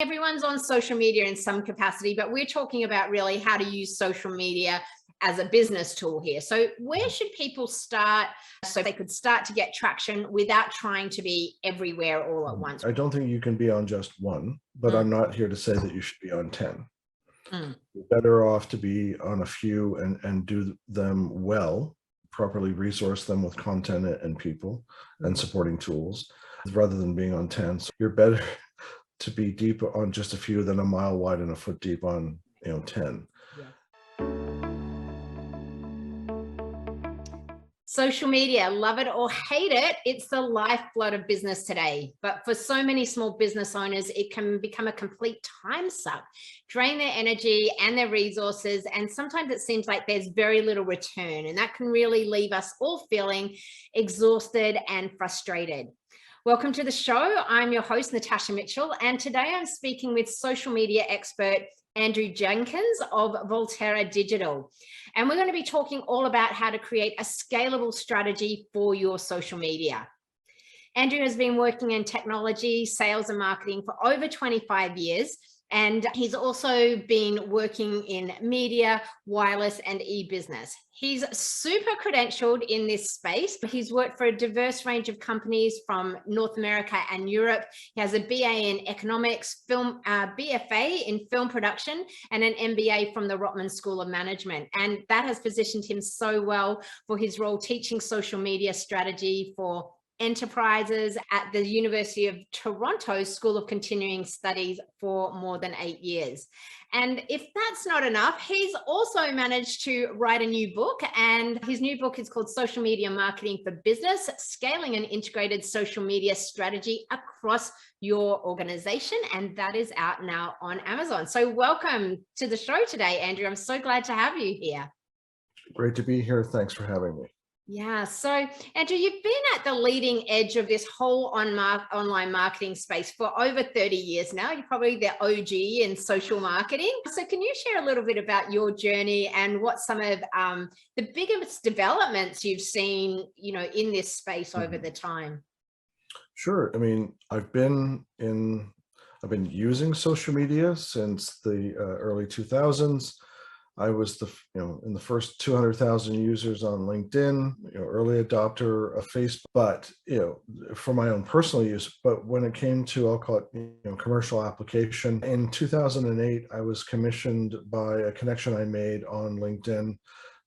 Everyone's on social media in some capacity, but we're talking about really how to use social media as a business tool here. So where should people start so they could start to get traction without trying to be everywhere all at once? I don't think you can be on just one, but I'm not here to say that you should be on 10. You're better off to be on a few and do them well, properly resource them with content and people and supporting tools rather than being on 10. So you're better to be deep on just a few than a mile wide and a foot deep on 10. Social media, love it or hate it, it's the lifeblood of business today. But for so many small business owners, it can become a complete time suck, drain their energy and their resources. And sometimes it seems like there's very little return. And that can really leave us all feeling exhausted and frustrated. Welcome to the show. I'm your host, Natasha Mitchell, and today I'm speaking with social media expert Andrew Jenkins of Volterra Digital. And we're going to be talking all about how to create a scalable strategy for your social media. Andrew has been working in technology, sales and marketing for over 25 years. And he's also been working in media, wireless, and e-business. He's super credentialed in this space. He's worked for a diverse range of companies from North America and Europe. He has a BA in economics, BFA in film production, and an MBA from the Rotman School of Management. And that has positioned him so well for his role teaching social media strategy for enterprises at the University of Toronto School of Continuing Studies for more than 8 years. And if that's not enough, he's also managed to write a new book, and his new book is called Social Media Marketing for Business, Scaling an Integrated Social Media Strategy Across Your Organization. And that is out now on Amazon. So welcome to the show today, Andrew. I'm so glad to have you here. Great to be here. Thanks for having me. Yeah. So, Andrew, you've been at the leading edge of this whole online marketing space for over 30 years now. You're probably the OG in social marketing. So can you share a little bit about your journey and what some of the biggest developments you've seen, in this space over the time? Sure. I mean, I've been using social media since the early 2000s. I was in the first 200,000 users on LinkedIn, early adopter of Facebook, but, for my own personal use. But when it came to, I'll call it, commercial application, in 2008, I was commissioned by a connection I made on LinkedIn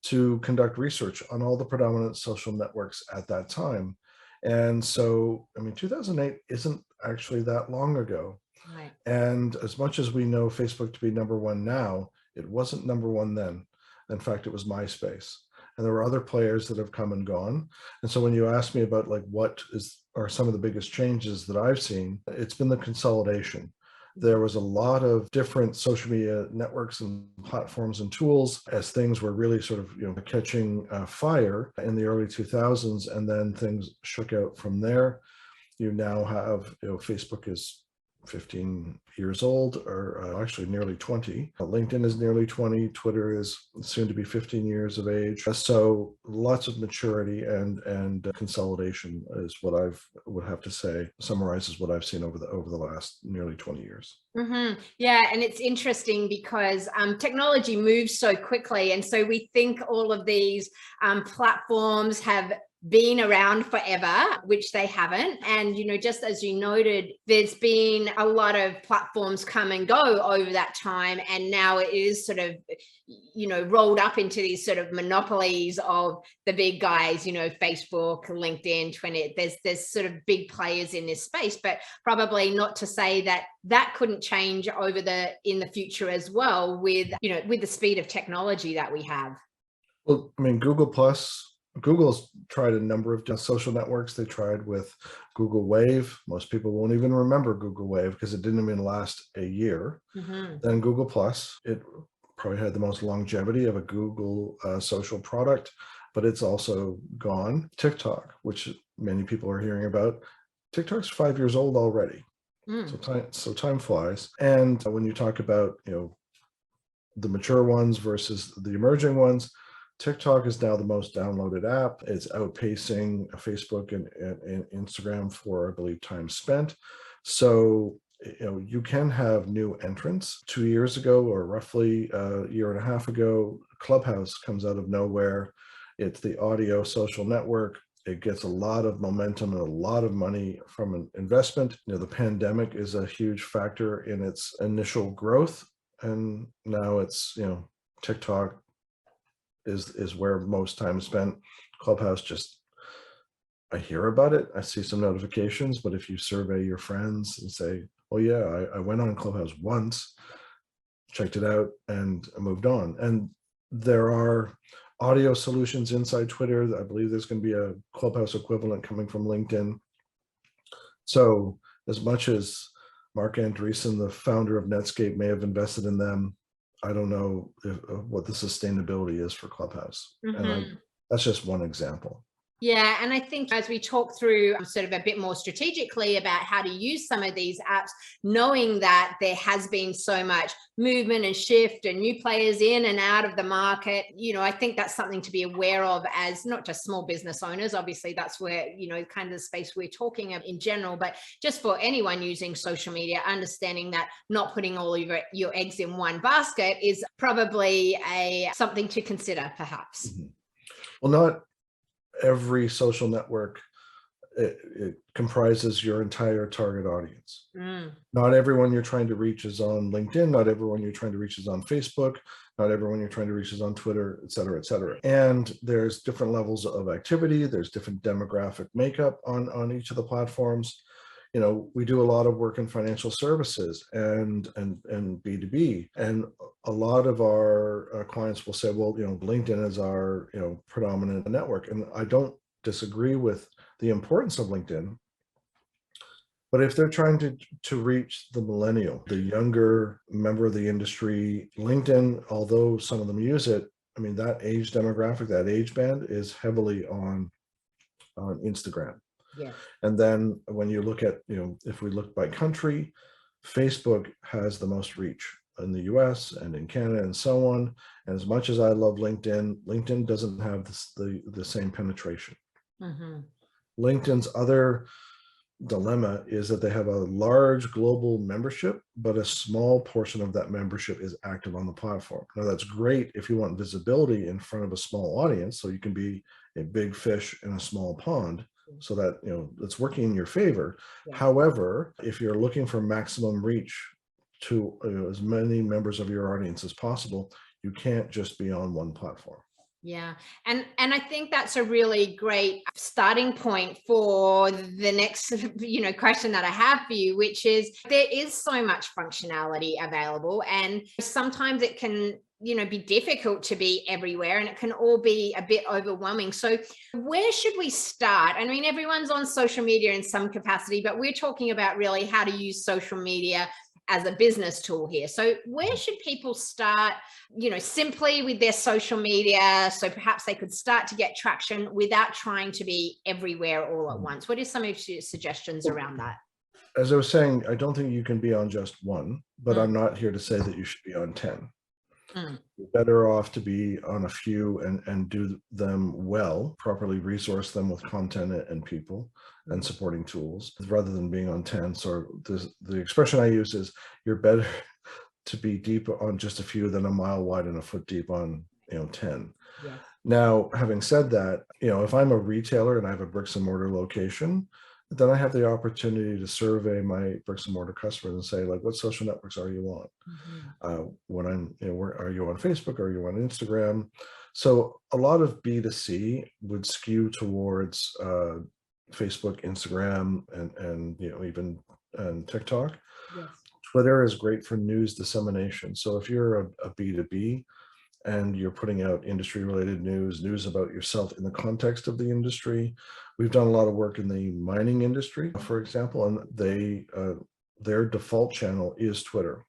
to conduct research on all the predominant social networks at that time. And so, 2008 isn't actually that long ago. Right. And as much as we know Facebook to be number one now, it wasn't number one then. In fact, it was MySpace. And there were other players that have come and gone. And so when you ask me about what are some of the biggest changes that I've seen, it's been the consolidation. There was a lot of different social media networks and platforms and tools as things were really sort of catching fire in the early 2000s, and then things shook out from there. You now have Facebook is 15 years old, or actually nearly 20. LinkedIn is nearly 20. Twitter is soon to be 15 years of age. So lots of maturity and consolidation is what I would have to say summarizes what I've seen over the last nearly 20 years. Yeah, and it's interesting because technology moves so quickly, and so we think all of these platforms have been around forever, which they haven't. And, just as you noted, there's been a lot of platforms come and go over that time. And now it is sort of, rolled up into these sort of monopolies of the big guys, Facebook, LinkedIn, Twitter. There's sort of big players in this space, but probably not to say that couldn't change in the future as well with the speed of technology that we have. Well, Google's tried a number of social networks. They tried with Google Wave. Most people won't even remember Google Wave because it didn't even last a year. Then Google Plus, it probably had the most longevity of a Google social product, but it's also gone. TikTok, which many people are hearing about, TikTok's 5 years old already. So time flies. And when you talk about the mature ones versus the emerging ones, TikTok is now the most downloaded app. It's outpacing Facebook and Instagram for, I believe, time spent. So you can have new entrants. 2 years ago, or roughly a year and a half ago, Clubhouse comes out of nowhere. It's the audio social network. It gets a lot of momentum and a lot of money from an investment. The pandemic is a huge factor in its initial growth. And now it's, TikTok is where most time is spent. Clubhouse, just, I hear about it, I see some notifications, but if you survey your friends and say, oh yeah, I went on Clubhouse once, checked it out, and I moved on. And there are audio solutions inside Twitter. I believe there's going to be a Clubhouse equivalent coming from LinkedIn. So as much as Mark Andreessen, the founder of Netscape, may have invested in them, I don't know what the sustainability is for Clubhouse. And that's just one example. Yeah, and I think as we talk through sort of a bit more strategically about how to use some of these apps, knowing that there has been so much movement and shift and new players in and out of the market, I think that's something to be aware of as not just small business owners. Obviously, that's where, kind of the space we're talking of in general, but just for anyone using social media, understanding that not putting all of your eggs in one basket is probably something to consider, perhaps. Well, not every social network it comprises your entire target audience. Not everyone you're trying to reach is on LinkedIn. Not everyone you're trying to reach is on Facebook. Not everyone you're trying to reach is on Twitter, et cetera, et cetera. And there's different levels of activity. There's different demographic makeup on each of the platforms. We do a lot of work in financial services and B2B, and a lot of our clients will say, well, LinkedIn is our, predominant network. And I don't disagree with the importance of LinkedIn, but if they're trying to reach the millennial, the younger member of the industry, LinkedIn, although some of them use it, I mean, that age demographic, that age band is heavily on Instagram. Yeah. And then when you look at, if we look by country, Facebook has the most reach in the US and in Canada and so on. And as much as I love LinkedIn, LinkedIn doesn't have the same penetration. LinkedIn's other dilemma is that they have a large global membership, but a small portion of that membership is active on the platform. Now, that's great if you want visibility in front of a small audience, so you can be a big fish in a small pond, so that it's working in your favor. Yeah. However, if you're looking for maximum reach to as many members of your audience as possible, you can't just be on one platform. Yeah. And I think that's a really great starting point for the next, question that I have for you, which is there is so much functionality available, and sometimes it can, be difficult to be everywhere, and it can all be a bit overwhelming. So where should we start? I mean, everyone's on social media in some capacity, but we're talking about really how to use social media as a business tool here. So where should people start, simply with their social media, so perhaps they could start to get traction without trying to be everywhere all at once? What are some of your suggestions around that? As I was saying, I don't think you can be on just one, but I'm not here to say that you should be on 10. You're better off to be on a few and do them well, properly resource them with content and people and supporting tools, rather than being on 10. So the expression I use is you're better to be deep on just a few than a mile wide and a foot deep on 10. Yeah. Now, having said that, if I'm a retailer and I have a bricks and mortar location, then I have the opportunity to survey my bricks and mortar customers and say, like, what social networks are you on? When where are you on Facebook? Are you on Instagram? So a lot of B2C would skew towards Facebook, Instagram, and even TikTok. Yes. Twitter is great for news dissemination. So if you're a B2B and you're putting out industry related news about yourself in the context of the industry. We've done a lot of work in the mining industry, for example, and their default channel is Twitter,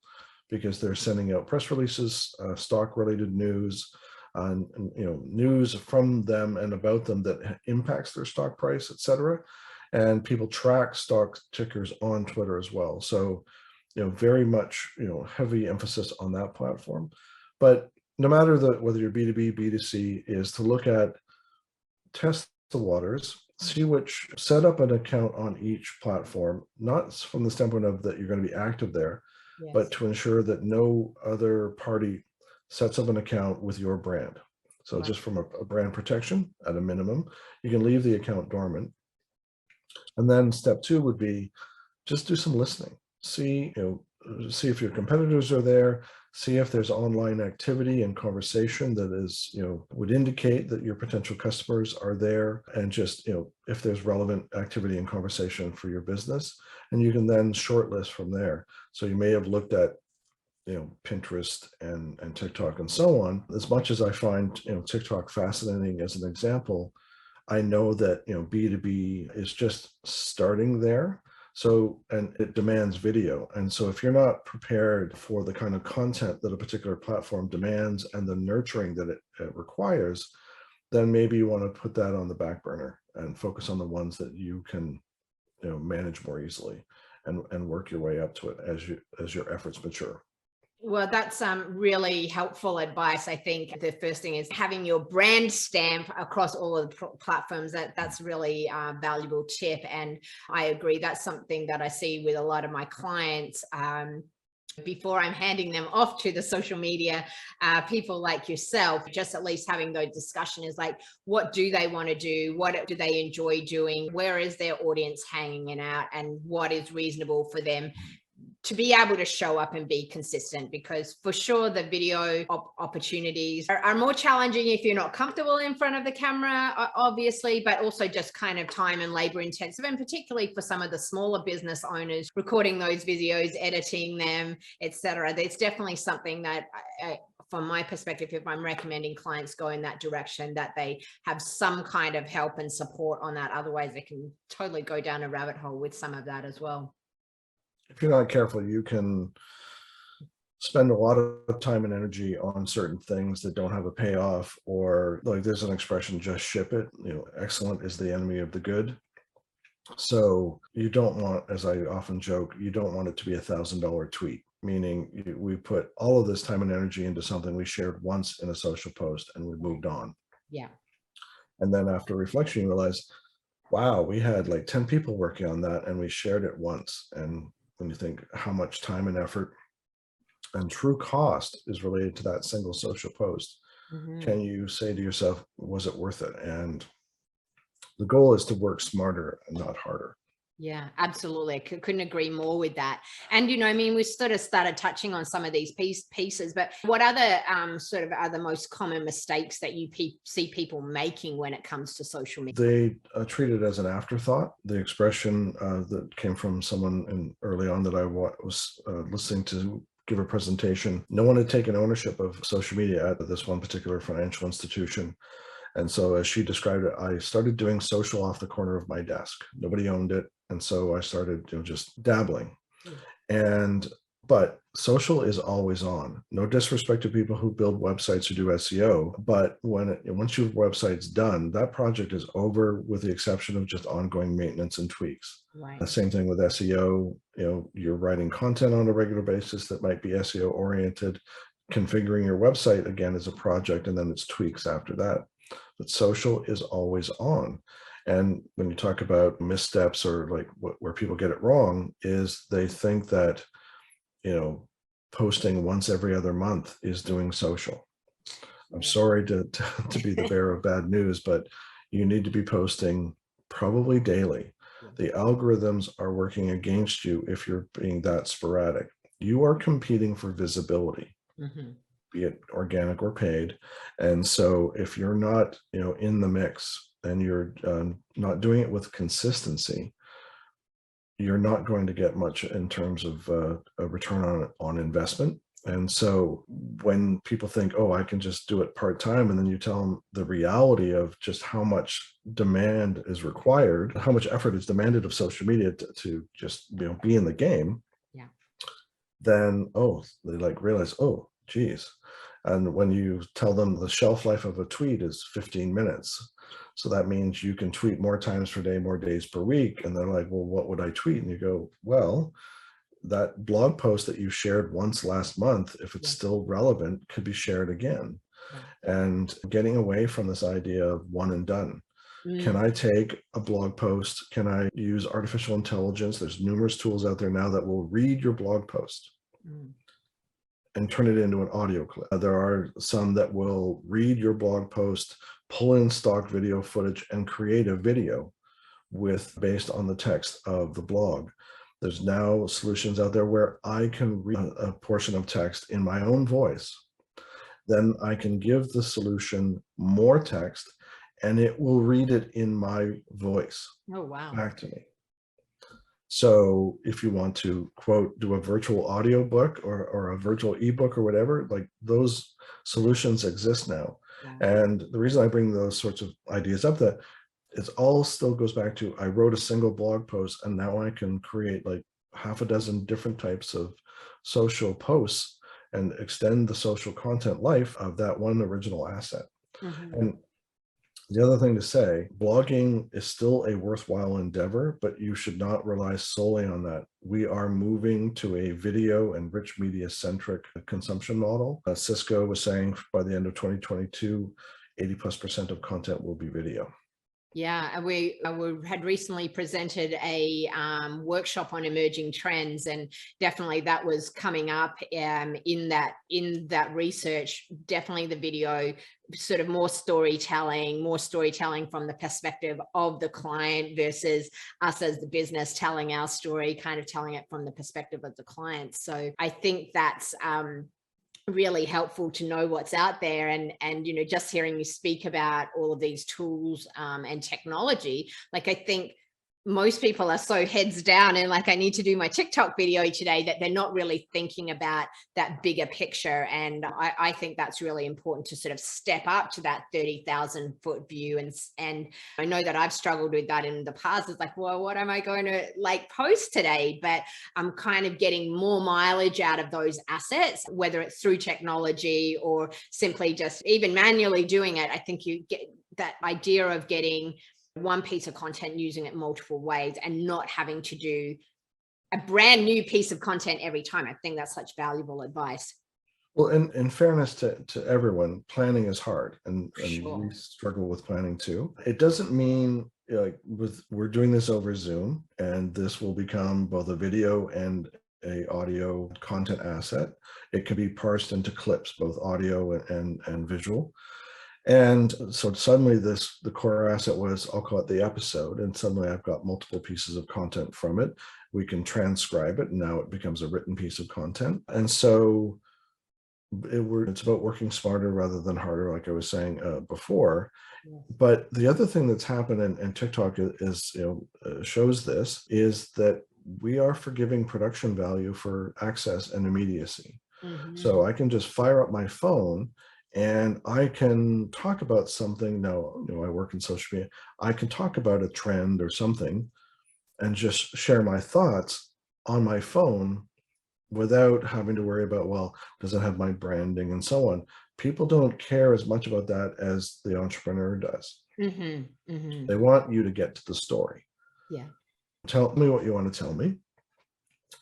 because they're sending out press releases, stock related news, and news from them and about them that impacts their stock price, etc. And people track stock tickers on Twitter as well. So, very much, heavy emphasis on that platform. But no matter whether you're B2B, B2C, is to look at, test the waters, set up an account on each platform, not from the standpoint of that you're going to be active there, but Yes. to ensure that no other party sets up an account with your brand. So Right. just from a brand protection at a minimum, you can leave the account dormant. And then step two would be just do some listening. See if your competitors are there, see if there's online activity and conversation that is, would indicate that your potential customers are there, and just, if there's relevant activity and conversation for your business, and you can then shortlist from there. So you may have looked at, Pinterest and TikTok and so on. As much as I find, TikTok fascinating as an example, I know that, B2B is just starting there. So, and it demands video. And so if you're not prepared for the kind of content that a particular platform demands and the nurturing that it requires, then maybe you want to put that on the back burner and focus on the ones that you can, manage more easily, and work your way up to it as your efforts mature. Well, that's really helpful advice. I think the first thing is having your brand stamp across all of the platforms. That's really valuable tip. And I agree. That's something that I see with a lot of my clients. Before I'm handing them off to the social media people like yourself, just at least having those discussions is like, what do they want to do? What do they enjoy doing? Where is their audience hanging out? And what is reasonable for them to be able to show up and be consistent? Because for sure the video opportunities are more challenging if you're not comfortable in front of the camera, obviously, but also just kind of time and labor intensive, and particularly for some of the smaller business owners, recording those videos, editing them, etc. It's definitely something that from my perspective, if I'm recommending clients go in that direction, that they have some kind of help and support on that. Otherwise they can totally go down a rabbit hole with some of that as well. If you're not careful, you can spend a lot of time and energy on certain things that don't have a payoff, or, like, there's an expression, just ship it. Excellent is the enemy of the good. So you don't want, as I often joke, you don't want it to be $1,000 tweet, meaning we put all of this time and energy into something we shared once in a social post and we moved on. Yeah. And then after reflection, you realize, wow, we had like 10 people working on that and we shared it once. And when you think how much time and effort and true cost is related to that single social post, can you say to yourself, was it worth it? And the goal is to work smarter and not harder. Yeah, absolutely. Couldn't agree more with that. And, I mean, we sort of started touching on some of these pieces, but what other sort of are the most common mistakes that you see people making when it comes to social media? They treat it as an afterthought. The expression that came from someone early on that I was listening to give a presentation, no one had taken ownership of social media at this one particular financial institution. And so as she described it, I started doing social off the corner of my desk. Nobody owned it. And so I started, just dabbling. But social is always on. No disrespect to people who build websites or do SEO, but once your website's done, that project is over, with the exception of just ongoing maintenance and tweaks. Right. The same thing with SEO. You're writing content on a regular basis that might be SEO oriented. Configuring your website again is a project, and then it's tweaks after that. But social is always on. And when you talk about missteps, or like where people get it wrong, is they think that, posting once every other month is doing social. I'm sorry to be the bearer of bad news, but you need to be posting probably daily. The algorithms are working against you if you're being that sporadic. You are competing for visibility. Be it organic or paid. And so if you're not, in the mix, and you're not doing it with consistency, you're not going to get much in terms of a return on investment. And so when people think, oh, I can just do it part-time, and then you tell them the reality of just how much demand is required, how much effort is demanded of social media to just, be in the game, then, they realize, oh, geez. And when you tell them the shelf life of a tweet is 15 minutes, so that means you can tweet more times per day, more days per week. And they're like, well, what would I tweet? And you go, well, that blog post that you shared once last month, if it's still relevant, could be shared again. And getting away from this idea of one and done. Can I take a blog post? Can I use artificial intelligence? There's numerous tools out there now that will read your blog post and turn it into an audio clip. There are some that will read your blog post, pull in stock video footage, and create a video based on the text of the blog. There's now solutions out there where I can read a portion of text in my own voice. Then I can give the solution more text and it will read it in my voice back to me. So if you want to, quote, do a virtual audio book or a virtual ebook or whatever, like those solutions exist now. And the reason I bring those sorts of ideas up, that it all still goes back to, I wrote a single blog post and now I can create like half a dozen different types of social posts and extend the social content life of that one original asset. And the other thing to say, blogging is still a worthwhile endeavor, but you should not rely solely on that. We are moving to a video and rich media centric consumption model. Cisco was saying by the end of 2022, 80+% of content will be video. Yeah, and we had recently presented a workshop on emerging trends, and definitely that was coming up in that research. Definitely the video, sort of more storytelling from the perspective of the client versus us as the business telling our story, kind of telling it from the perspective of the client. So I think that's really helpful to know what's out there. And you know, just hearing you speak about all of these tools and technology, like I think most people are so heads down and like, I need to do my TikTok video today, that they're not really thinking about that bigger picture. And I think that's really important to sort of step up to that 30,000 foot view. And I know that I've struggled with that in the past. It's like, well, what am I going to like post today? But I'm kind of getting more mileage out of those assets, whether it's through technology or simply just even manually doing it. I think you get that idea of getting one piece of content, using it multiple ways, and not having to do a brand new piece of content every time. I think that's such valuable advice. Well, in fairness to everyone, planning is hard, and we struggle with planning too. It doesn't mean like we're doing this over Zoom, and this will become both a video and a audio content asset. It can be parsed into clips, both audio and visual. And so suddenly the core asset was, I'll call it the episode, and suddenly I've got multiple pieces of content from it. We can transcribe it, and now it becomes a written piece of content. And so it's about working smarter rather than harder, like I was saying before. But the other thing that's happened, and TikTok is, shows this, is that we are forgiving production value for access and immediacy. So I can just fire up my phone and I can talk about something. Now, I work in social media. I can talk about a trend or something and just share my thoughts on my phone without having to worry about, well, does it have my branding and so on. People don't care as much about that as the entrepreneur does. They want you to get to the story. Tell me what you want to tell me.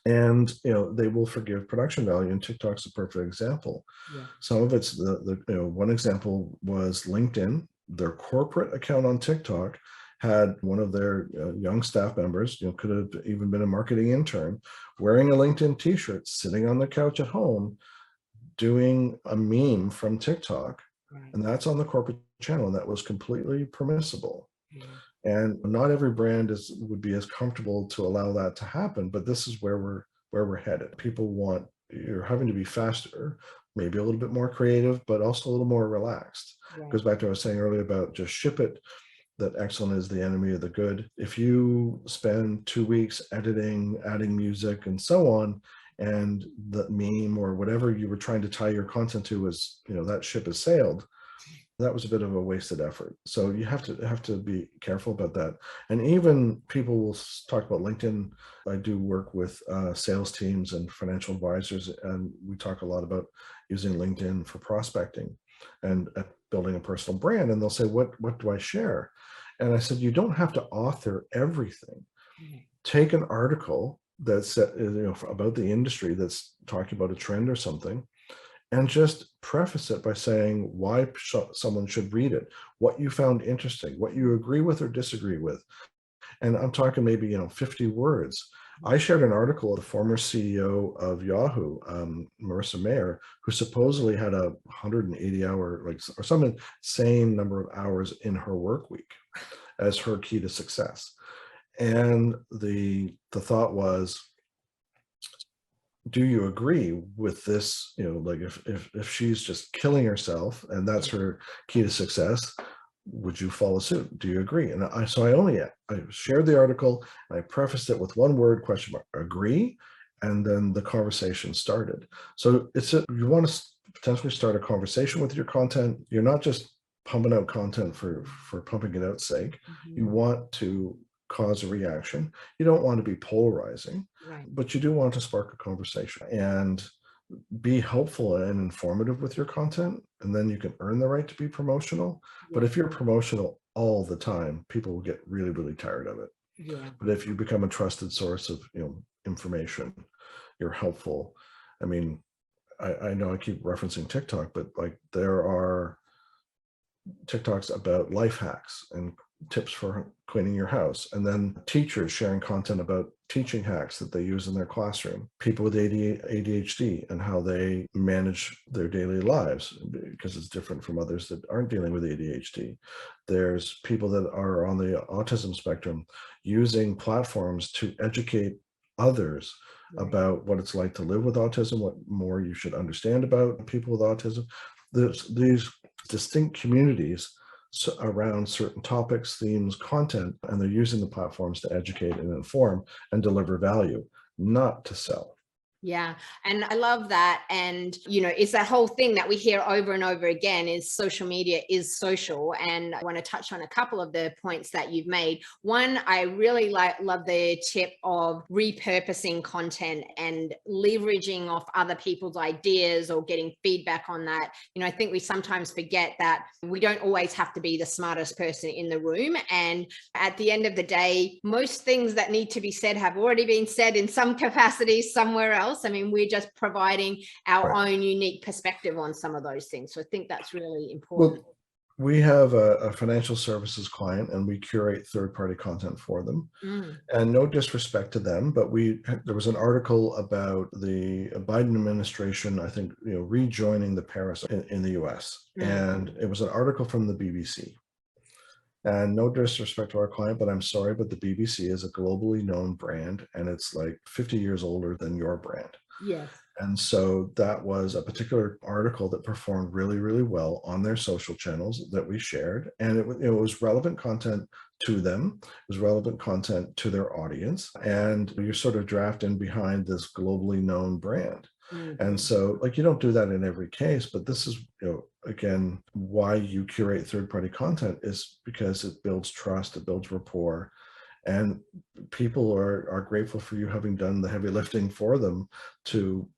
And they will forgive production value, and TikTok's a perfect example. Some of it's one example was LinkedIn. Their corporate account on TikTok had one of their young staff members, could have even been a marketing intern, wearing a LinkedIn t-shirt, sitting on the couch at home, doing a meme from TikTok, and that's on the corporate channel, and that was completely permissible. And not every brand would be as comfortable to allow that to happen, but this is where we're headed. People you're having to be faster, maybe a little bit more creative, but also a little more relaxed. It goes back to what I was saying earlier about just ship it, that excellent is the enemy of the good. If you spend 2 weeks editing, adding music and so on, and the meme or whatever you were trying to tie your content to is, that ship has sailed, that was a bit of a wasted effort. So you have to be careful about that. And even people will talk about LinkedIn. I do work with sales teams and financial advisors, and we talk a lot about using LinkedIn for prospecting and building a personal brand. And they'll say, what do I share? And I said, you don't have to author everything. Take an article that's about the industry that's talking about a trend or something, and just preface it by saying why someone should read it, what you found interesting, what you agree with or disagree with. And I'm talking maybe, 50 words. I shared an article of the former CEO of Yahoo, Marissa Mayer, who supposedly had a 180-hour, or some insane number of hours in her work week as her key to success. And the thought was, do you agree with this? If she's just killing herself and that's her key to success, would you follow suit? Do you agree? And I shared the article and I prefaced it with one word, question mark, agree. And then the conversation started. So you want to potentially start a conversation with your content. You're not just pumping out content for pumping it out's sake. You want to cause a reaction. You don't want to be polarizing, but you do want to spark a conversation and be helpful and informative with your content, and then you can earn the right to be promotional. But if you're promotional all the time, people will get really, really tired of it. But if you become a trusted source of information, you're helpful. I mean, I know I keep referencing TikTok, but there are TikToks about life hacks and tips for cleaning your house, and then teachers sharing content about teaching hacks that they use in their classroom, people with ADHD and how they manage their daily lives, because it's different from others that aren't dealing with ADHD. There's people that are on the autism spectrum using platforms to educate others about what it's like to live with autism, what more you should understand about people with autism. There's these distinct communities around certain topics, themes, content, and they're using the platforms to educate and inform and deliver value, not to sell. Yeah. And I love that. And, it's that whole thing that we hear over and over again is social media is social. And I want to touch on a couple of the points that you've made. One, I really love the tip of repurposing content and leveraging off other people's ideas or getting feedback on that. I think we sometimes forget that we don't always have to be the smartest person in the room. And at the end of the day, most things that need to be said have already been said in some capacity somewhere else. I mean, we're just providing our own unique perspective on some of those things. So I think that's really important. Well, we have a financial services client and we curate third-party content for them. And no disrespect to them, but there was an article about the Biden administration, I think, rejoining the Paris in the US. And it was an article from the BBC. And no disrespect to our client, but I'm sorry, but the BBC is a globally known brand and it's like 50 years older than your brand. Yes. And so that was a particular article that performed really, really well on their social channels that we shared. And it was relevant content to them. It was relevant content to their audience. And you're sort of drafting behind this globally known brand. And so you don't do that in every case, but this is, again, why you curate third-party content is because it builds trust, it builds rapport, and people are grateful for you having done the heavy lifting for them to,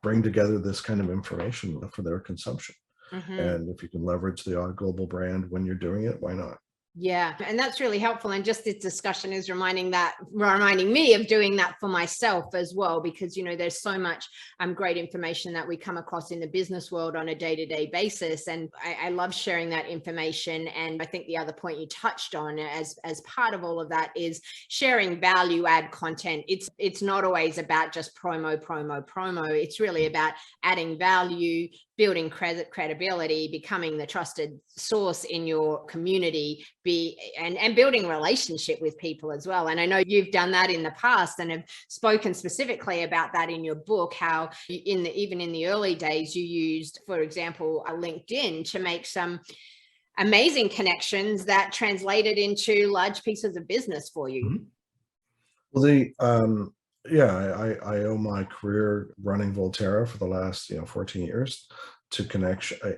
bring together this kind of information for their consumption. And if you can leverage the global brand when you're doing it, why not? Yeah. And that's really helpful. And just this discussion is reminding me of doing that for myself as well, because, there's so much great information that we come across in the business world on a day-to-day basis. And I love sharing that information. And I think the other point you touched on as part of all of that is sharing value add content. It's not always about just promo. It's really about adding value, building credibility, becoming the trusted source in your community, and building relationship with people as well. And I know you've done that in the past and have spoken specifically about that in your book, how even in the early days, you used, for example, a LinkedIn to make some amazing connections that translated into large pieces of business for you. Well, I owe my career running Volterra for the last 14 years to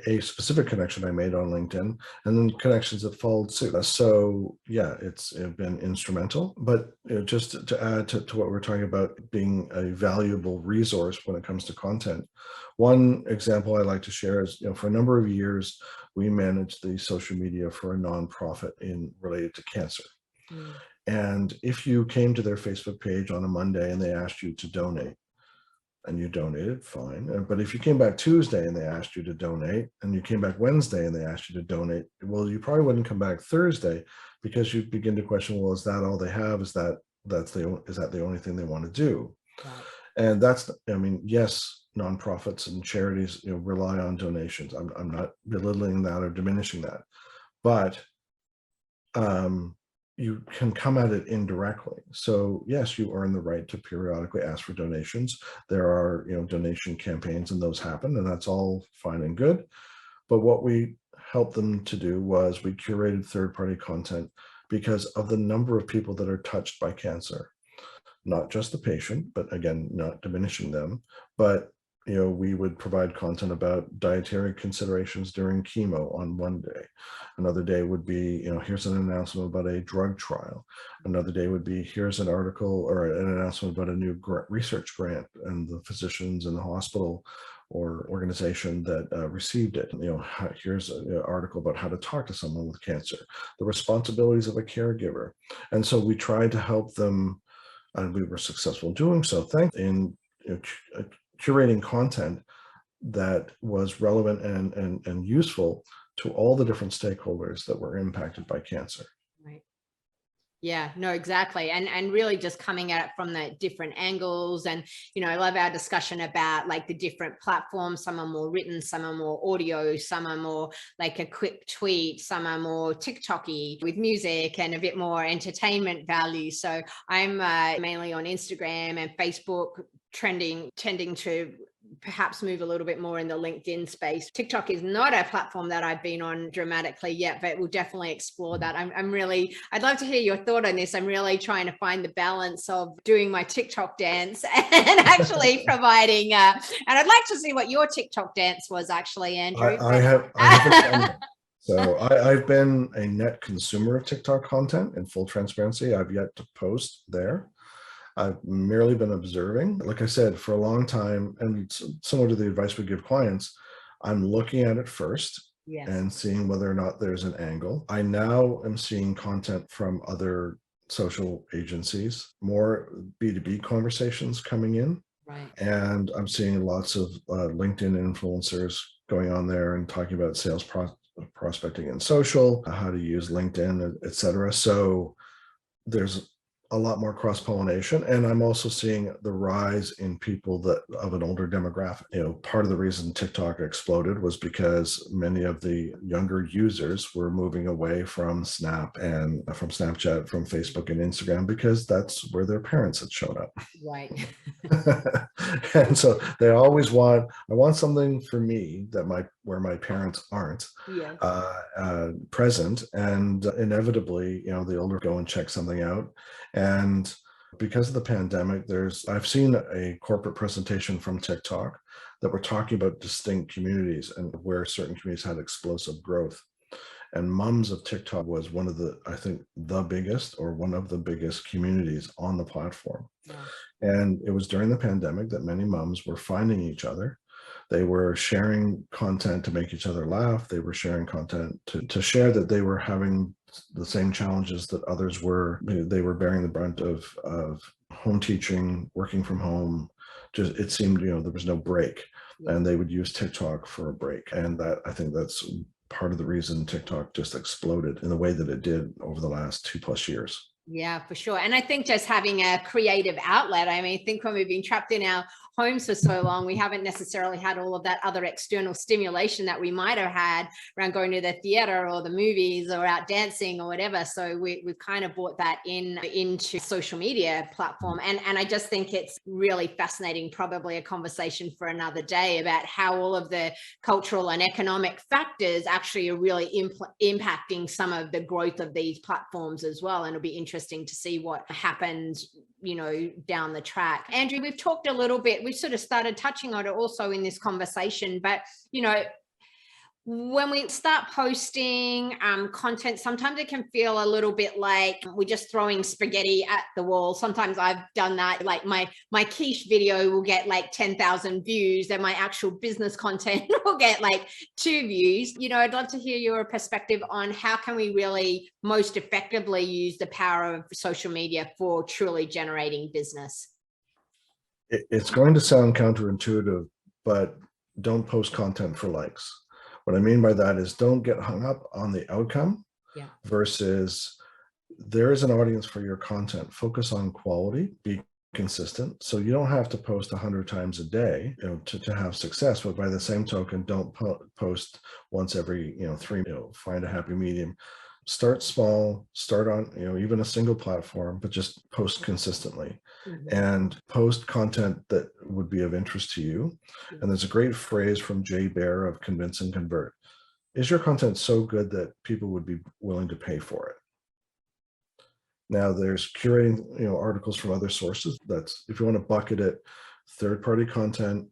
a specific connection I made on LinkedIn, and then connections that followed suit. So yeah, it's been instrumental. But just to add to what we're talking about being a valuable resource when it comes to content, one example I like to share is for a number of years we managed the social media for a nonprofit related to cancer. And if you came to their Facebook page on a Monday and they asked you to donate, and you donated, fine. But if you came back Tuesday and they asked you to donate, and you came back Wednesday and they asked you to donate, well, you probably wouldn't come back Thursday, because you begin to question, well, is that all they have? Is that the only thing they want to do? Right. And that's, I mean, yes, nonprofits and charities, rely on donations. I'm not belittling that or diminishing that, but you can come at it indirectly. So yes, you earn the right to periodically ask for donations. There are, donation campaigns, and those happen, and that's all fine and good. But what we helped them to do was we curated third-party content because of the number of people that are touched by cancer. Not just the patient, but again, not diminishing them, but we would provide content about dietary considerations during chemo on one day. Another day would be, here's an announcement about a drug trial. Another day would be, here's an article or an announcement about a new research grant and the physicians in the hospital or organization that received it. Here's an article about how to talk to someone with cancer, the responsibilities of a caregiver. And so we tried to help them, and we were successful in doing so, in curating content that was relevant and useful to all the different stakeholders that were impacted by cancer. Right. Yeah, no, exactly. And really just coming at it from the different angles. And, I love our discussion about like the different platforms. Some are more written, some are more audio, some are more like a quick tweet, some are more TikTok-y with music and a bit more entertainment value. So I'm mainly on Instagram and Facebook, tending to perhaps move a little bit more in the LinkedIn space. TikTok is not a platform that I've been on dramatically yet, but we'll definitely explore that. I'd love to hear your thought on this. I'm really trying to find the balance of doing my TikTok dance and actually providing, and I'd like to see what your TikTok dance was actually, Andrew. I haven't done it. So I've been a net consumer of TikTok content. In full transparency, I've yet to post there. I've merely been observing. Like I said, for a long time, and similar to the advice we give clients, I'm looking at it first. Yes. And seeing whether or not there's an angle. I now am seeing content from other social agencies, more B2B conversations coming in. Right. And I'm seeing lots of LinkedIn influencers going on there and talking about sales prospecting and social, how to use LinkedIn, et cetera. So there's a lot more cross-pollination, and I'm also seeing the rise in people that of an older demographic. Part of the reason TikTok exploded was because many of the younger users were moving away from Snap and from Snapchat, from Facebook and Instagram, because that's where their parents had shown up. Right. And so they always I want something for me where my parents aren't. Yes. Present, and inevitably, the older go and check something out. And because of the pandemic, I've seen a corporate presentation from TikTok that were talking about distinct communities and where certain communities had explosive growth. And Mums of TikTok was one of I think the biggest, or one of the biggest communities on the platform. Yeah. And it was during the pandemic that many mums were finding each other. They were sharing content to make each other laugh. They were sharing content to share that they were having the same challenges that others were. They were bearing the brunt of home teaching, working from home. Just, it seemed, there was no break, and they would use TikTok for a break. And I think that's part of the reason TikTok just exploded in the way that it did over the last 2+ years. Yeah, for sure. And I think just having a creative outlet, I think when we've been trapped in our homes for so long, we haven't necessarily had all of that other external stimulation that we might have had around going to the theater or the movies or out dancing or whatever. So we've kind of brought that into social media platform. And I just think it's really fascinating, probably a conversation for another day, about how all of the cultural and economic factors actually are really impacting some of the growth of these platforms as well. And it'll be interesting to see what happens, down the track. Andrew, we've talked a little bit, we sort of started touching on it also in this conversation, but, when we start posting content, sometimes it can feel a little bit like we're just throwing spaghetti at the wall. Sometimes I've done that. Like my quiche video will get like 10,000 views, and my actual business content will get like 2 views. I'd love to hear your perspective on how can we really most effectively use the power of social media for truly generating business. It's going to sound counterintuitive, but don't post content for likes. What I mean by that is don't get hung up on the outcome Yeah. versus there is an audience for your content. Focus on quality, be consistent. So you don't have to post 100 times a day, to have success. But by the same token, don't post once every, 3, find a happy medium. Start small, start on, even a single platform, but just post consistently and post content that would be of interest to you. And there's a great phrase from Jay Baer of Convince and Convert. Is your content so good that people would be willing to pay for it? Now there's curating, articles from other sources. That's, if you want to bucket it, third-party content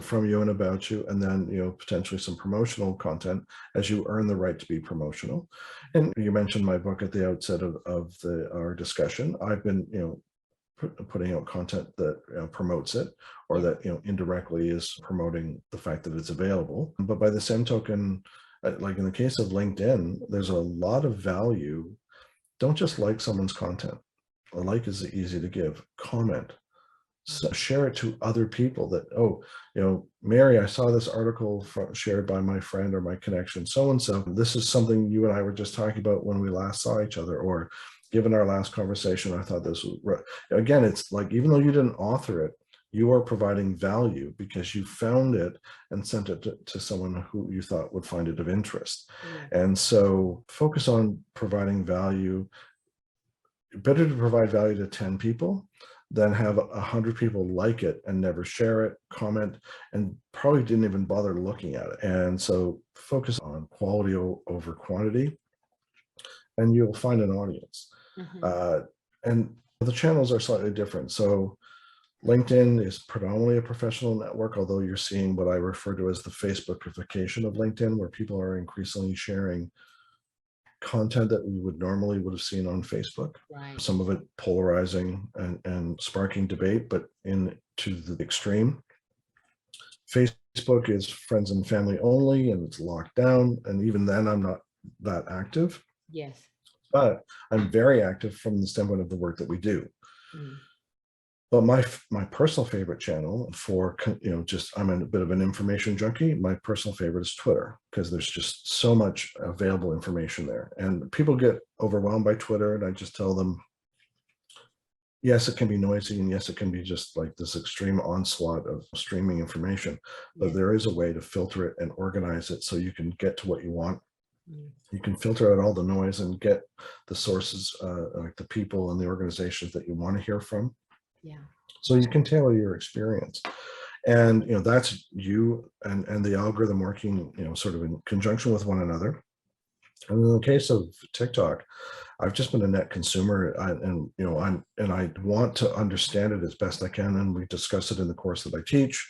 from you and about you, and then, potentially some promotional content as you earn the right to be promotional. And you mentioned my book at the outset of our discussion. I've been, putting out content that promotes it, or that, indirectly is promoting the fact that it's available. But by the same token, like in the case of LinkedIn, there's a lot of value. Don't just like someone's content. A like is easy to give. Comment. So share it to other people that, Mary, I saw this article shared by my friend or my connection, so-and-so. This is something you and I were just talking about when we last saw each other, or given our last conversation, I thought this was right. Again, it's like, even though you didn't author it, you are providing value because you found it and sent it to someone who you thought would find it of interest. And so focus on providing value. Better to provide value to 10 people than have 100 people like it and never share it, comment, and probably didn't even bother looking at it. And so focus on quality over quantity, and you'll find an audience. And the channels are slightly different. So LinkedIn is predominantly a professional network, although you're seeing what I refer to as the Facebookification of LinkedIn, where people are increasingly sharing content that we would have seen on Facebook. Right. Some of it polarizing and sparking debate, but to the extreme. Facebook is friends and family only, and it's locked down. And even then, I'm not that active. Yes. But I'm very active from the standpoint of the work that we do. But my personal favorite channel for, I'm a bit of an information junkie. My personal favorite is Twitter, because there's just so much available information there. And people get overwhelmed by Twitter, and I just tell them, yes, it can be noisy, and yes, it can be just like this extreme onslaught of streaming information, but there is a way to filter it and organize it so you can get to what you want. You can filter out all the noise and get the sources, like the people and the organizations that you want to hear from. So you can tailor your experience. And, that's you and the algorithm working, sort of in conjunction with one another. And in the case of TikTok, I've just been a net consumer, and I want to understand it as best I can. And we discuss it in the course that I teach.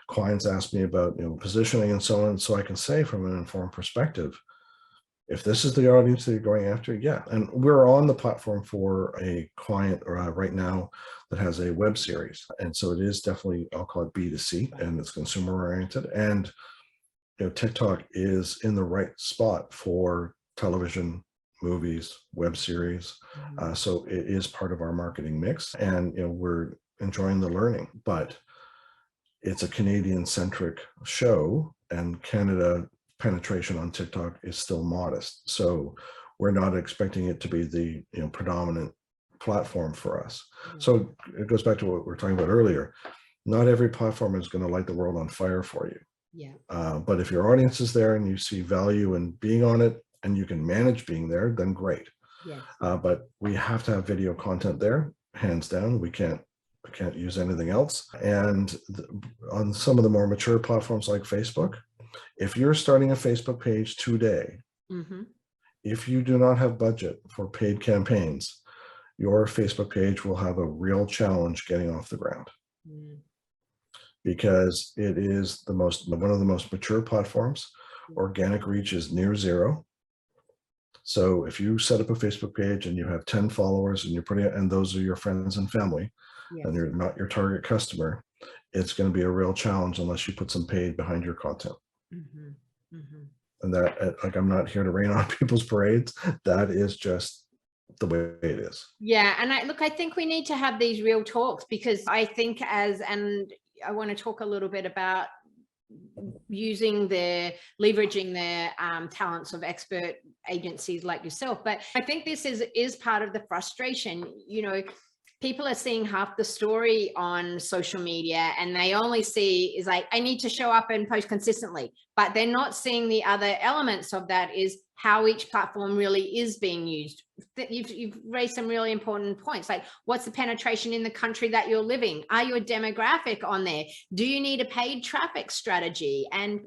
Clients ask me about, positioning and so on. So I can say from an informed perspective, if this is the audience that you're going after, yeah. And we're on the platform for a client right now that has a web series. And so it is definitely, I'll call it B2C, and it's consumer oriented. And, TikTok is in the right spot for television, movies, web series. So it is part of our marketing mix, and, we're enjoying the learning, but it's a Canadian centric show, and Canada penetration on TikTok is still modest. So we're not expecting it to be the predominant platform for us. So it goes back to what we were talking about earlier. Not every platform is going to light the world on fire for you. But if your audience is there and you see value in being on it, and you can manage being there, then great. But we have to have video content there, hands down. We can't use anything else. And on some of the more mature platforms like Facebook, if you're starting a Facebook page today, if you do not have budget for paid campaigns, your Facebook page will have a real challenge getting off the ground. Because it is one of the most mature platforms. Organic reach is near zero. So if you set up a Facebook page and you have 10 followers and you're putting it, and those are your friends and family, and you're not your target customer, it's going to be a real challenge unless you put some paid behind your content. And that, like, I'm not here to rain on people's parades. That is just the way it is. Yeah. And I think we need to have these real talks, because I think and I want to talk a little bit about leveraging their talents of expert agencies like yourself. But I think this is part of the frustration. People are seeing half the story on social media, and they only see is like, I need to show up and post consistently, but they're not seeing the other elements of that, is how each platform really is being used. You've raised some really important points, like what's the penetration in the country that you're living? Are your demographic on there? Do you need a paid traffic strategy? And,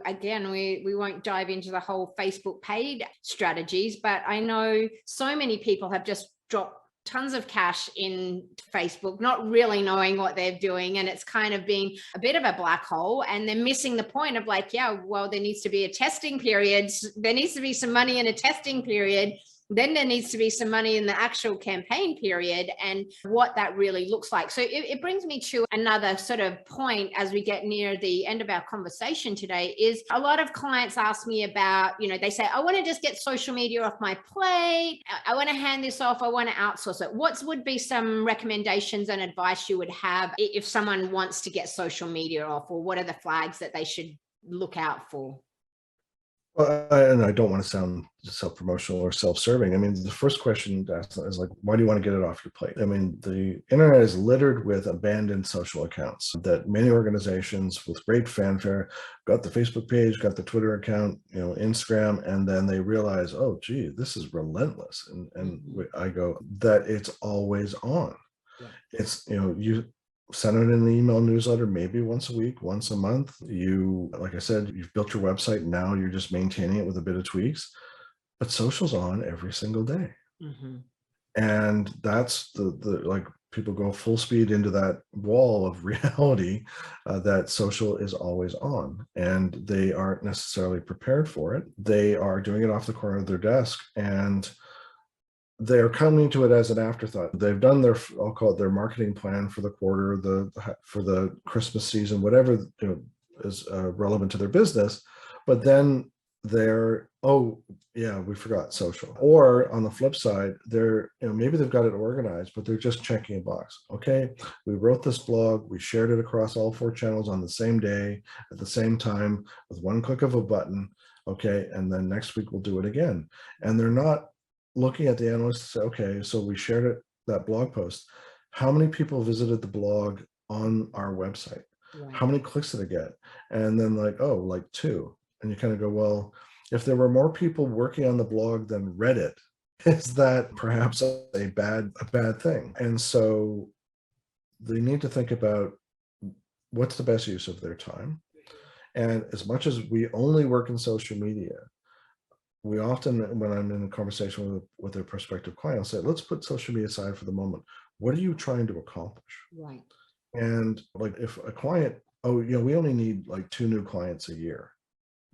again, we won't dive into the whole Facebook paid strategies, but I know so many people have just dropped tons of cash in Facebook, not really knowing what they're doing. And it's kind of being a bit of a black hole, and they're missing the point of like, yeah, well, there needs to be a testing period. There needs to be some money in a testing period. Then there needs to be some money in the actual campaign period, and what that really looks like. So it brings me to another sort of point as we get near the end of our conversation today. Is a lot of clients ask me about, they say, I want to just get social media off my plate. I want to hand this off. I want to outsource it. What would be some recommendations and advice you would have if someone wants to get social media off, or what are the flags that they should look out for? Well, and I don't want to sound self-promotional or self-serving. I mean, the first question to ask is like, why do you want to get it off your plate? I mean, the internet is littered with abandoned social accounts that many organizations with great fanfare got the Facebook page, got the Twitter account, Instagram, and then they realize, oh, gee, this is relentless. And I go, that it's always on. Yeah. It's, you send it in an email newsletter, maybe once a week, once a month. Like I said, you've built your website. Now you're just maintaining it with a bit of tweaks, but social's on every single day. Mm-hmm. And that's like, people go full speed into that wall of reality that social is always on, and they aren't necessarily prepared for it. They are doing it off the corner of their desk, and they're coming to it as an afterthought. They've done I'll call it their marketing plan for the quarter, for the Christmas season, whatever is relevant to their business. But then oh yeah, we forgot social. Or on the flip side, maybe they've got it organized, but they're just checking a box. Okay, we wrote this blog, we shared it across all 4 channels on the same day, at the same time, with one click of a button. Okay, and then next week we'll do it again. And they're not looking at the analysts to say, okay, so we shared that blog post. How many people visited the blog on our website? Right. How many clicks did it get? And then like 2. And you kind of go, well, if there were more people working on the blog than read it, is that perhaps a bad thing? And so they need to think about what's the best use of their time. And as much as we only work in social media, we often, when I'm in a conversation with a prospective client, I'll say, let's put social media aside for the moment. What are you trying to accomplish? Right. And like, if a client, we only need like 2 new clients a year.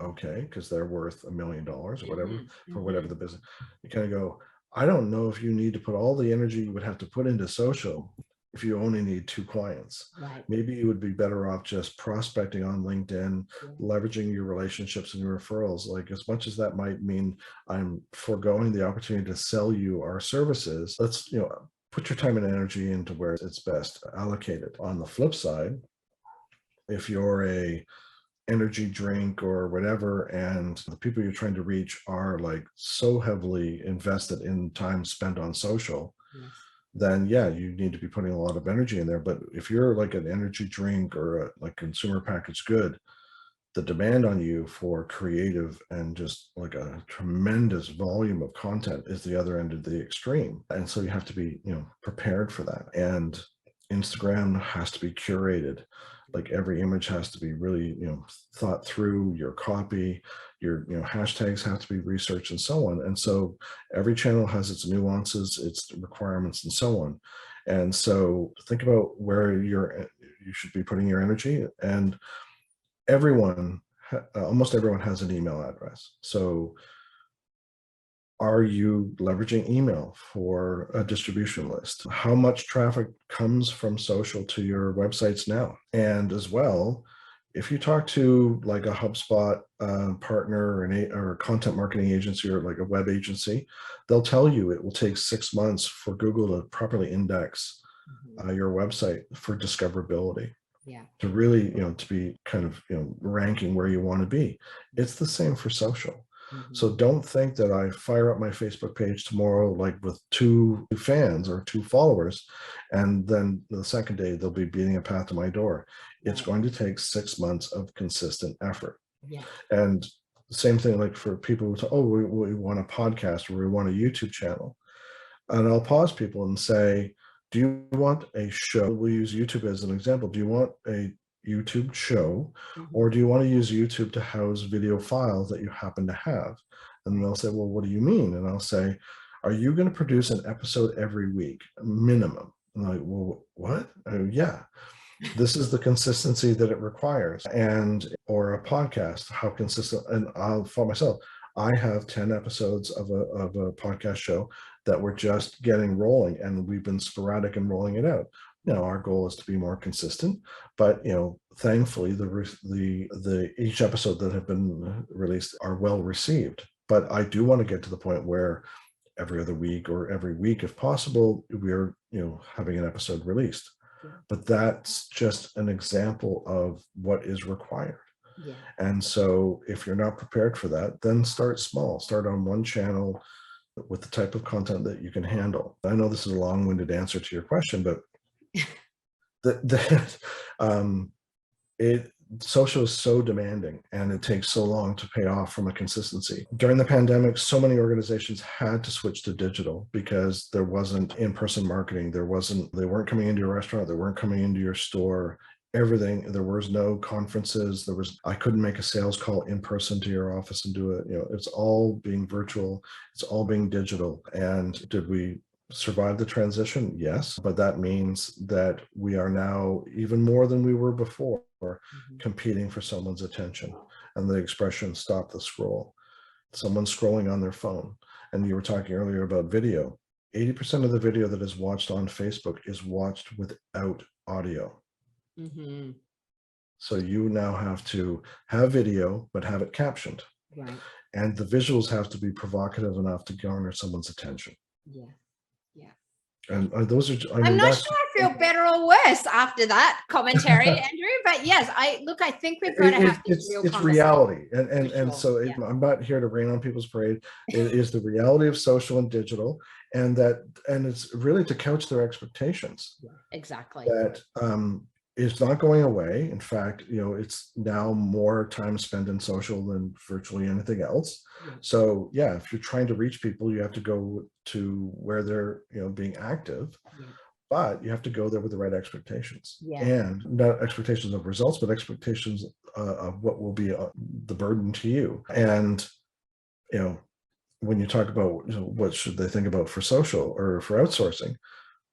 Okay, because they're worth $1 million or whatever, for whatever the business. You kind of go, I don't know if you need to put all the energy you would have to put into social if you only need 2 clients. Right. Maybe you would be better off just prospecting on LinkedIn, leveraging your relationships and your referrals. Like, as much as that might mean I'm foregoing the opportunity to sell you our services, let's, put your time and energy into where it's best allocated. On the flip side, if you're a energy drink or whatever, and the people you're trying to reach are like so heavily invested in time spent on social, then yeah, you need to be putting a lot of energy in there. But if you're like an energy drink or a consumer packaged good, the demand on you for creative and just like a tremendous volume of content is the other end of the extreme. And so you have to be, prepared for that. And Instagram has to be curated. Like, every image has to be really, thought through. Your copy, your, hashtags have to be researched, and so on. And so every channel has its nuances, its requirements, and so on. And so think about where you should be putting your energy. And almost everyone has an email address. So are you leveraging email for a distribution list? How much traffic comes from social to your websites now? And as well, If you talk to like a HubSpot partner or a content marketing agency or like a web agency, they'll tell you it will take 6 months for Google to properly index your website for discoverability. Yeah. To really, to be kind of, ranking where you want to be. It's the same for social. So don't think that I fire up my Facebook page tomorrow, like with 2 fans or 2 followers, and then the second day they'll be beating a path to my door. It's going to take 6 months of consistent effort. Yeah. And the same thing, like for people who say, oh, we want a podcast or we want a YouTube channel. And I'll pause people and say, do you want a show? We'll use YouTube as an example. Do you want a YouTube show, or do you want to use YouTube to house video files that you happen to have? And they'll say, well, what do you mean? And I'll say, are you going to produce an episode every week, minimum? And I'm like, well, what? Yeah. This is the consistency that it requires. Or a podcast, how consistent, and I'll for myself, I have 10 episodes of a podcast show that we're just getting rolling, and we've been sporadic in rolling it out. Our goal is to be more consistent, but thankfully the each episode that have been released are well received. But I do want to get to the point where every other week or every week, if possible, we're having an episode released. But that's just an example of what is required. Yeah. And so if you're not prepared for that, then start small. Start on one channel with the type of content that you can handle. I know this is a long-winded answer to your question, but social is so demanding, and it takes so long to pay off from a consistency. During the pandemic, so many organizations had to switch to digital because there wasn't in-person marketing. They weren't coming into your restaurant. They weren't coming into your store. Everything, there was no conferences. I couldn't make a sales call in person to your office and do it. It's all being virtual. It's all being digital. And did we survive the transition? Yes, but that means that we are now, even more than we were before, competing for someone's attention. And the expression, stop the scroll. Someone's scrolling on their phone. And you were talking earlier about video. 80% of the video that is watched on Facebook is watched without audio. So you now have to have video, but have it captioned. Right. And the visuals have to be provocative enough to garner someone's attention. Yeah. Yeah. And those are, I'm not sure I feel better or worse after that commentary, Andrew, but yes, I think we've got to have this real it's reality. And sure. so I'm not here to rain on people's parade. It is the reality of social and digital, and it's really to couch their expectations. Yeah, exactly. That it's not going away. In fact, it's now more time spent in social than virtually anything else. So yeah, if you're trying to reach people, you have to go to where they're, being active, but you have to go there with the right expectations, and not expectations of results, but expectations of what will be the burden to you. And, when you talk about what should they think about for social or for outsourcing,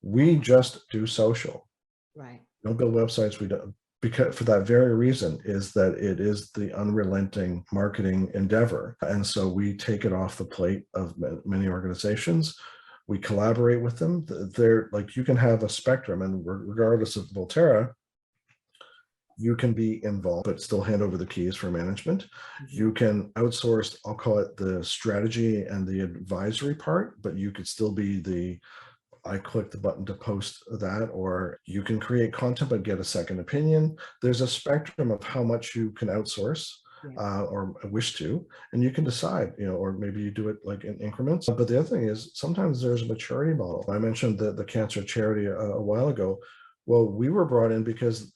we just do social. Right. Don't build websites. We don't, because for that very reason is that it is the unrelenting marketing endeavor. And so we take it off the plate of many organizations. We collaborate with them. They're like, you can have a spectrum, and regardless of Volterra, you can be involved, but still hand over the keys for management. You can outsource, I'll call it the strategy and the advisory part, but you could still be I click the button to post that, or you can create content but get a second opinion. There's a spectrum of how much you can outsource or wish to, and you can decide, or maybe you do it like in increments. But the other thing is sometimes there's a maturity model. I mentioned the cancer charity a while ago. Well, we were brought in because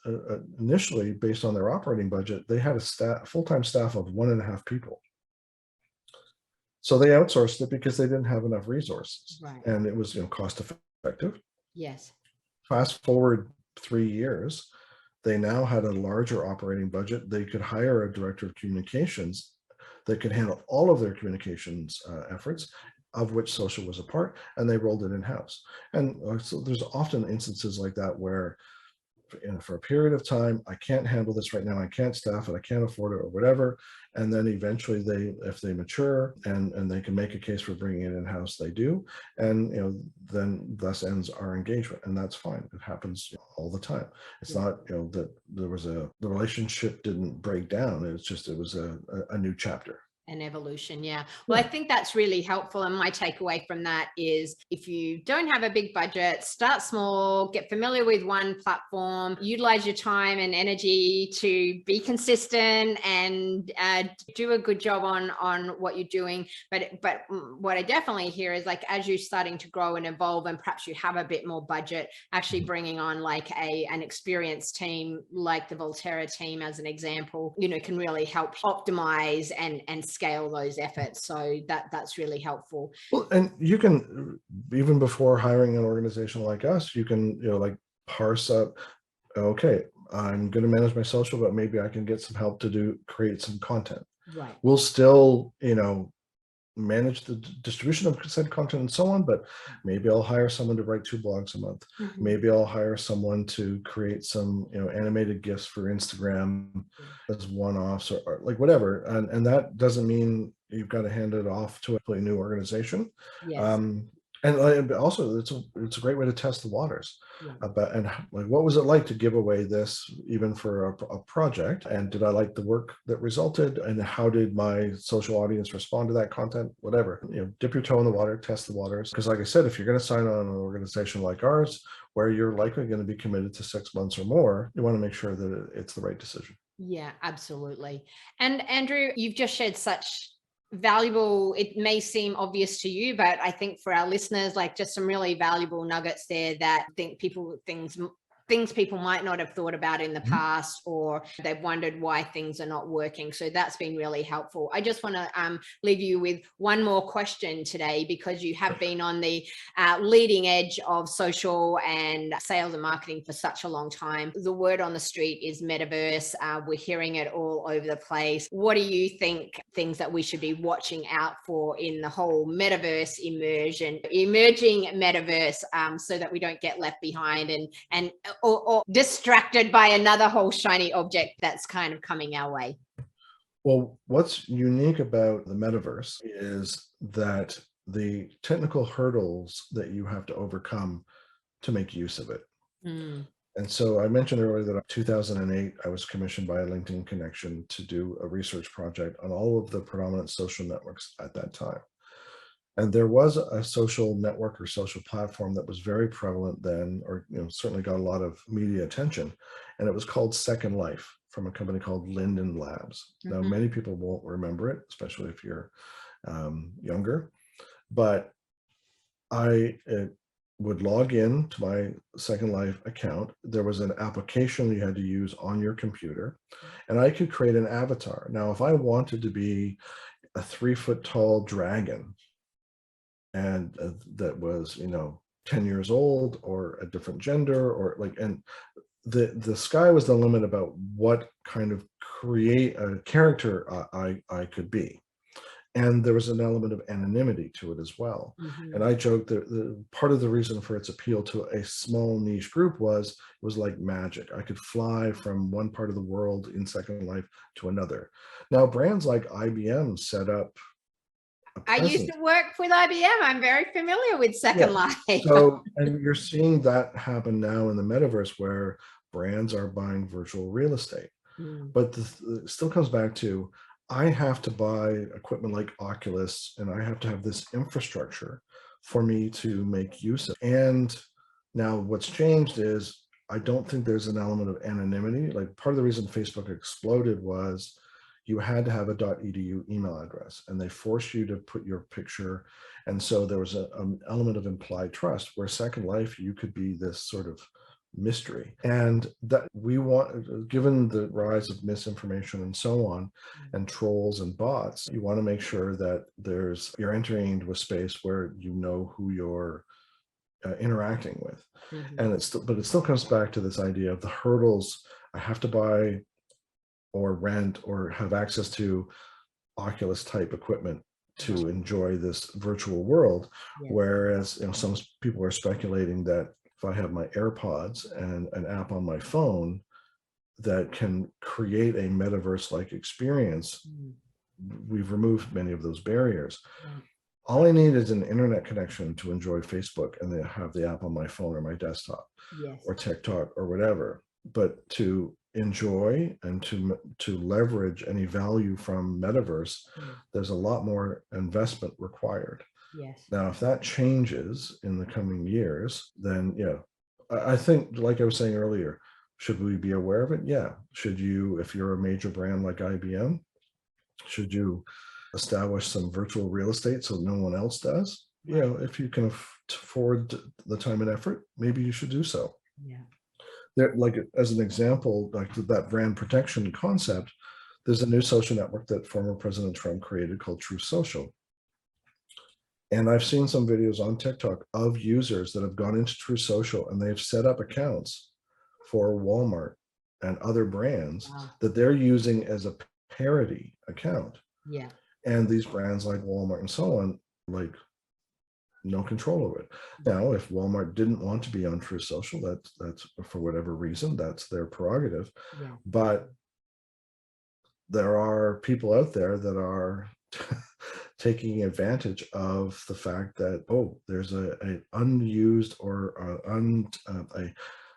initially, based on their operating budget, they had a full-time staff of 1.5 people. So they outsourced it because they didn't have enough resources, and it was cost effective. Yes. Fast forward 3 years, they now had a larger operating budget. They could hire a director of communications that could handle all of their communications efforts, of which social was a part, and they rolled it in-house. And so there's often instances like that where for a period of time, I can't handle this right now, I can't staff it, I can't afford it, or whatever. And then eventually if they mature and they can make a case for bringing it in-house, they do. And, then thus ends our engagement. And that's fine. It happens all the time. It's not, that the relationship didn't break down. It's just, it was a new chapter. An evolution. Yeah. Well, I think that's really helpful. And my takeaway from that is, if you don't have a big budget, start small, get familiar with one platform, utilize your time and energy to be consistent and do a good job on what you're doing. But what I definitely hear is, like, as you're starting to grow and evolve, and perhaps you have a bit more budget, actually bringing on like an experienced team like the Volterra team, as an example, can really help optimize and scale those efforts. So that's really helpful. Well, and you can, even before hiring an organization like us, you can, like, parse up, okay, I'm going to manage my social, but maybe I can get some help to create some content. Right. We'll still, manage the distribution of said content and so on, but maybe I'll hire someone to write 2 blogs a month. Maybe I'll hire someone to create some, animated GIFs for Instagram as one-offs, or like whatever. And that doesn't mean you've got to hand it off to a completely new organization. Yes. And also, it's a great way to test the waters about, and like, what was it like to give away this, even for a project? And did I like the work that resulted? And how did my social audience respond to that content? Whatever, dip your toe in the water, test the waters. Because, like I said, if you're going to sign on an organization like ours, where you're likely going to be committed to 6 months or more, you want to make sure that it's the right decision. Yeah, absolutely. And Andrew, you've just shared such valuable, it may seem obvious to you, but I think for our listeners, like, just some really valuable nuggets there that things people might not have thought about in the past, or they've wondered why things are not working. So that's been really helpful. I just want to leave you with one more question today, because you have been on the leading edge of social and sales and marketing for such a long time. The word on the street is metaverse. We're hearing it all over the place. What do you think things that we should be watching out for in the whole metaverse emerging metaverse, so that we don't get left behind and or distracted by another whole shiny object that's kind of coming our way? Well, what's unique about the metaverse is that the technical hurdles that you have to overcome to make use of it. And so I mentioned earlier that in 2008, I was commissioned by LinkedIn Connection to do a research project on all of the predominant social networks at that time. And there was a social network or social platform that was very prevalent then, or certainly got a lot of media attention, and it was called Second Life, from a company called Linden Labs. Now, many people won't remember it, especially if you're younger, but I would log in to my Second Life account. There was an application you had to use on your computer, and I could create an avatar. Now, if I wanted to be a 3-foot-tall dragon, and that was 10 years old, or a different gender, or like, and the sky was the limit about what kind of create a character I could be. And there was an element of anonymity to it as well. And I joked that the part of the reason for its appeal to a small niche group was it was like magic. I could fly from one part of the world in Second Life to another. Now, brands like IBM set up, I used to work with IBM. I'm very familiar with Second Life. So, and you're seeing that happen now in the metaverse, where brands are buying virtual real estate. But it still comes back to, I have to buy equipment like Oculus, and I have to have this infrastructure for me to make use of. And now what's changed is, I don't think there's an element of anonymity. Like, part of the reason Facebook exploded was you had to have a .edu email address, and they forced you to put your picture. And so there was an element of implied trust, where Second Life, you could be this sort of mystery. And that we want, given the rise of misinformation and so on, and trolls and bots, you want to make sure that you're entering into a space where you know who you're interacting with. And but it still comes back to this idea of the hurdles. I have to buy or rent or have access to Oculus type equipment to enjoy this virtual world. Whereas some people are speculating that if I have my AirPods and an app on my phone that can create a metaverse-like experience, we've removed many of those barriers. All I need is an internet connection to enjoy Facebook, and then have the app on my phone or my desktop, or TikTok or whatever. But to enjoy and to leverage any value from metaverse, there's a lot more investment required. Now, if that changes in the coming years, then yeah, I think, like I was saying earlier, should we be aware of it? Yeah. Should you, if you're a major brand like IBM, should you establish some virtual real estate so no one else does? You know, if you can afford the time and effort, maybe you should do so. There, like as an example, like that brand protection concept, there's a new social network that former President Trump created called Truth Social. And I've seen some videos on TikTok of users that have gone into Truth Social and they've set up accounts for Walmart and other brands that they're using as a parody account. And these brands like Walmart and so on, like, no control over it. Now, if Walmart didn't want to be on Truth Social, that's for whatever reason, that's their prerogative. But there are people out there that are taking advantage of the fact that, oh, there's an unused or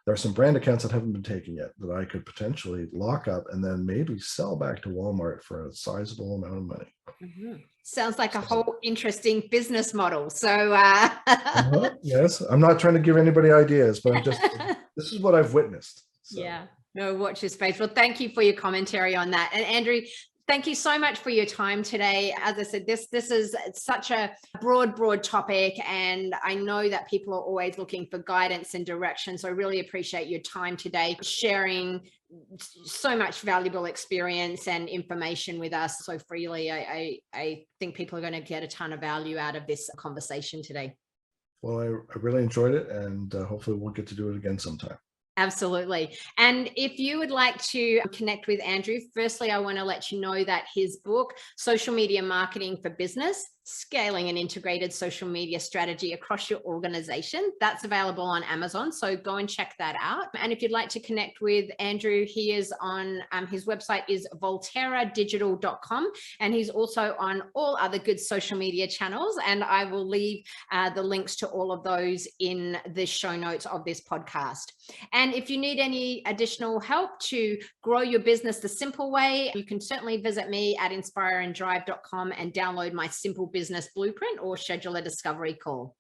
there are some brand accounts that haven't been taken yet that I could potentially lock up and then maybe sell back to Walmart for a sizable amount of money. Sounds like a whole interesting business model. So yes, I'm not trying to give anybody ideas, but this is what I've witnessed. So. No, watch your space. Well, thank you for your commentary on that. And Andrew, thank you so much for your time today. As I said, this is such a broad topic, and I know that people are always looking for guidance and direction. So I really appreciate your time today, sharing so much valuable experience and information with us so freely. I think people are going to get a ton of value out of this conversation today. Well, I really enjoyed it, and hopefully we'll get to do it again sometime. Absolutely. And if you would like to connect with Andrew, firstly, I want to let you know that his book, Social Media Marketing for Business, Scaling an Integrated Social Media Strategy Across Your Organization, that's available on Amazon. So go and check that out. And if you'd like to connect with Andrew, he is on, his website is volteradigital.com, and he's also on all other good social media channels. And I will leave the links to all of those in the show notes of this podcast. And if you need any additional help to grow your business the simple way, you can certainly visit me at inspireanddrive.com and download my Simple Business Blueprint or schedule a discovery call.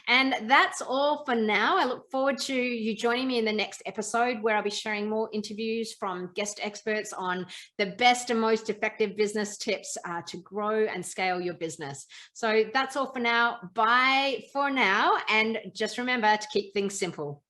And that's all for now. I look forward to you joining me in the next episode, where I'll be sharing more interviews from guest experts on the best and most effective business tips to grow and scale your business. So that's all for now. Bye for now. And just remember to keep things simple.